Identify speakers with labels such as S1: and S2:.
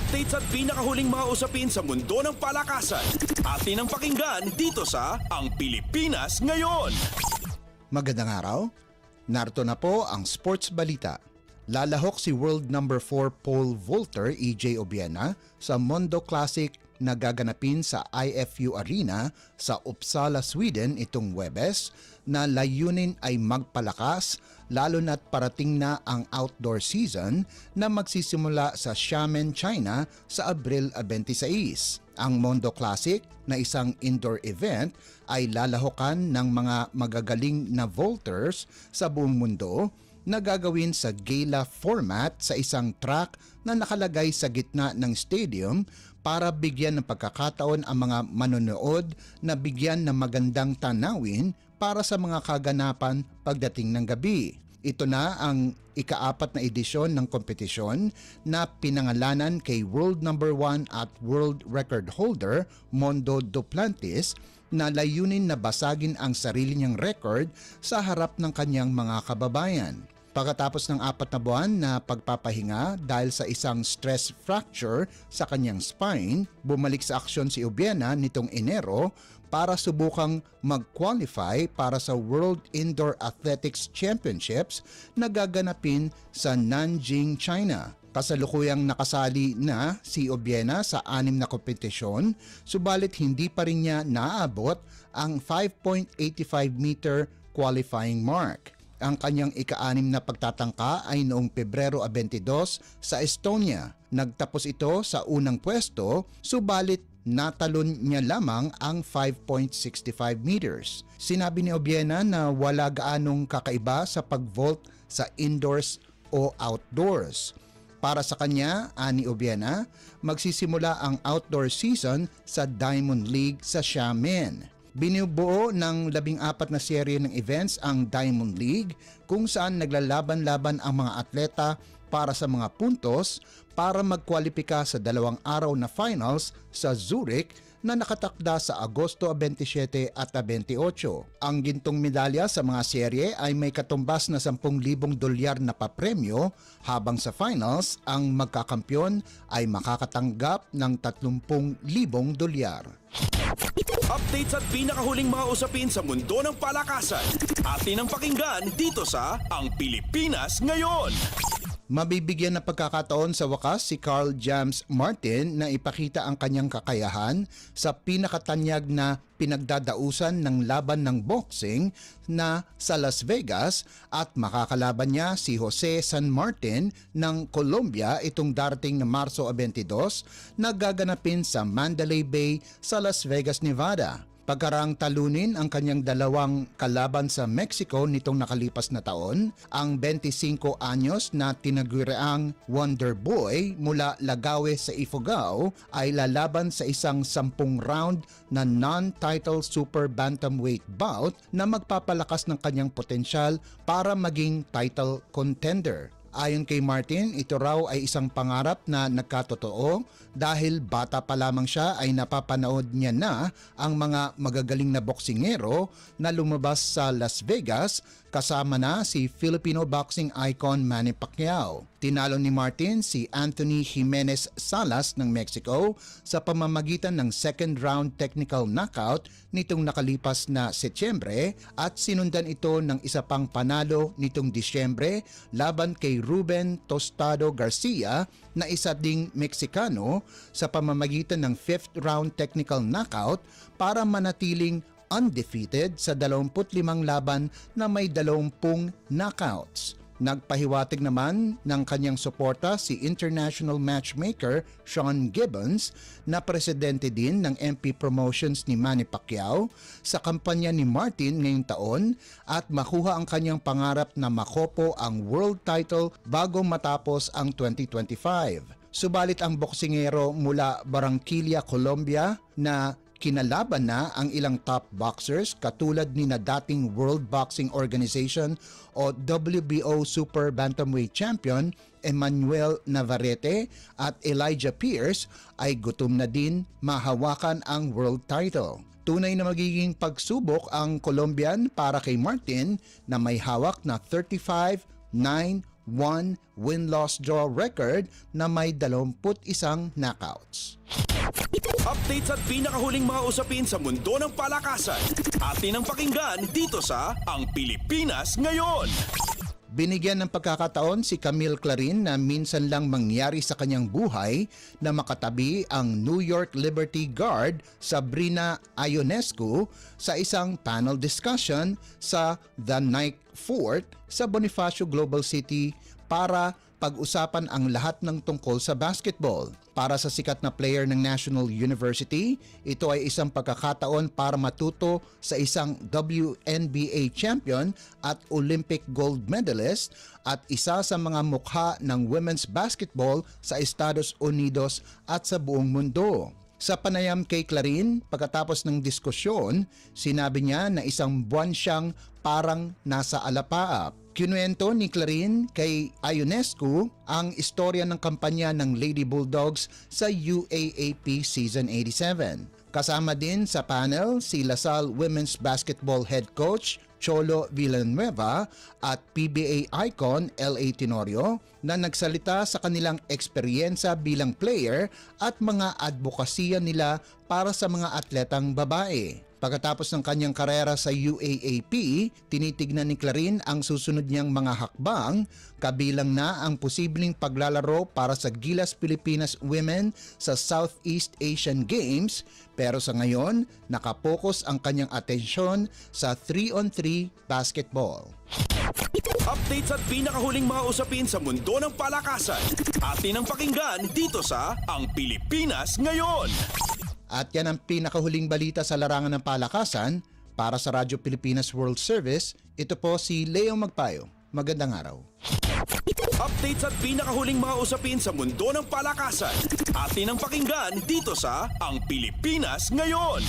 S1: Updates at pinakahuling mga usapin sa mundo ng palakasan. Atin ang pakinggan dito sa Ang Pilipinas Ngayon.
S2: Magandang araw. Narito na po ang sports balita. Lalahok si world number 4 pole vaulter EJ Obiena sa Mondo Classic na gaganapin sa IFU Arena sa Uppsala, Sweden itong Huwebes na layunin ay magpalakas lalo na't parating na ang outdoor season na magsisimula sa Xiamen, China sa Abril 26. Ang Mondo Classic na isang indoor event ay lalahokan ng mga magagaling na vaulters sa buong mundo na gagawin sa gala format sa isang track na nakalagay sa gitna ng stadium para bigyan ng pagkakataon ang mga manonood na bigyan ng magandang tanawin para sa mga kaganapan pagdating ng gabi. Ito na ang ika-4 na edisyon ng kompetisyon na pinangalanan kay world number 1 at world record holder Mondo Duplantis na layunin na basagin ang sarili niyang record sa harap ng kanyang mga kababayan. Pagkatapos ng 4 na buwan na pagpapahinga dahil sa isang stress fracture sa kanyang spine, bumalik sa aksyon si Obiena nitong Enero para subukang mag-qualify para sa World Indoor Athletics Championships na gaganapin sa Nanjing, China. Kasalukuyang nakasali na si Obiena sa 6 na kompetisyon, subalit hindi pa rin niya naaabot ang 5.85 meter qualifying mark. Ang kanyang ika-6 na pagtatangka ay noong Pebrero 22 sa Estonia. Nagtapos ito sa unang pwesto, subalit natalon niya lamang ang 5.65 meters. Sinabi ni Obiena na wala gaanong kakaiba sa pag-vault sa indoors o outdoors. Para sa kanya, ani Obiena, magsisimula ang outdoor season sa Diamond League sa Xiamen. Binubuo ng 14 na serye ng events ang Diamond League kung saan naglalaban-laban ang mga atleta para sa mga puntos para magkwalipika sa 2 araw na finals sa Zurich na nakatakda sa Agosto 27 at 28. Ang gintong medalya sa mga serye ay may katumbas na 10,000 dolyar na papremyo habang sa finals ang magkakampyon ay makakatanggap ng 30,000 dolyar.
S1: Updates at pinakahuling mga usapin sa mundo ng palakasan. Atin ang pakinggan dito sa Ang Pilipinas Ngayon.
S2: Mabibigyan ng pagkakataon sa wakas si Carl James Martin na ipakita ang kanyang kakayahan sa pinakatanyag na pinagdadausan ng laban ng boxing na sa Las Vegas at makakalaban niya si Jose San Martin ng Colombia itong darating na Marso 22 na gaganapin sa Mandalay Bay sa Las Vegas, Nevada. Pagkarang talunin ang kanyang 2 kalaban sa Mexico nitong nakalipas na taon, ang 25 anyos na tinaguriang Wonder Boy mula Lagawe sa Ifugao ay lalaban sa isang 10 round na non-title super bantamweight bout na magpapalakas ng kanyang potensyal para maging title contender. Ayon kay Martin, ito raw ay isang pangarap na nagkatotoo dahil bata pa lamang siya ay napapanood niya na ang mga magagaling na boksingero na lumabas sa Las Vegas kasama na si Filipino boxing icon Manny Pacquiao. Tinalo ni Martin si Anthony Jimenez Salas ng Mexico sa pamamagitan ng second round technical knockout nitong nakalipas na Setyembre at sinundan ito ng isa pang panalo nitong Disyembre laban kay Ruben Tostado Garcia na isa ding Meksikano sa pamamagitan ng 5th round technical knockout para manatiling undefeated sa 25 laban na may 20 knockouts. Nagpahiwatig naman ng kanyang suporta si international matchmaker Sean Gibbons na presidente din ng MP Promotions ni Manny Pacquiao sa kampanya ni Martin ngayong taon at makuha ang kanyang pangarap na makopo ang world title bago matapos ang 2025. Subalit ang boksingero mula Barranquilla, Colombia na kinalaban na ang ilang top boxers katulad ni na dating World Boxing Organization o WBO Super Bantamweight Champion Emmanuel Navarrete at Elijah Pierce ay gutom na din mahawakan ang world title. Tunay na magiging pagsubok ang Colombian para kay Martin na may hawak na 35, 9, win-loss draw record na may 21 knockouts.
S1: Updates at pinakahuling mga usapin sa mundo ng palakasan. Atin ang pakinggan dito sa Ang Pilipinas Ngayon.
S2: Binigyan ng pagkakataon si Camille Clarin na minsan lang mangyari sa kanyang buhay na makatabi ang New York Liberty Guard Sabrina Ionescu sa isang panel discussion sa The Nike Fort sa Bonifacio Global City para pag-usapan ang lahat ng tungkol sa basketball. Para sa sikat na player ng National University, ito ay isang pagkakataon para matuto sa isang WNBA champion at Olympic gold medalist at isa sa mga mukha ng women's basketball sa Estados Unidos at sa buong mundo. Sa panayam kay Clarin, pagkatapos ng diskusyon, sinabi niya na isang buwan siyang parang nasa alapaap. Kinuwento ni Clarin kay Ionescu ang istorya ng kampanya ng Lady Bulldogs sa UAAP Season 87. Kasama din sa panel si LaSalle Women's Basketball Head Coach Cholo Villanueva at PBA icon L.A. Tenorio na nagsalita sa kanilang eksperyensya bilang player at mga advokasya nila para sa mga atletang babae. Pagkatapos ng kanyang karera sa UAAP, tinitignan ni Clarin ang susunod niyang mga hakbang, kabilang na ang posibleng paglalaro para sa Gilas Pilipinas Women sa Southeast Asian Games, pero sa ngayon, nakapokus ang kanyang atensyon sa 3-on-3 basketball.
S1: Updates at pinakahuling mga usapin sa mundo ng palakasan. Atin ang pakinggan dito sa Ang Pilipinas Ngayon.
S2: At yan ang pinakahuling balita sa larangan ng palakasan. Para sa Radyo Pilipinas World Service, ito po si Leo Magpayo. Magandang araw.
S1: Updates at pinakahuling mga usapin sa mundo ng palakasan. Atin ang pakinggan dito sa Ang Pilipinas Ngayon.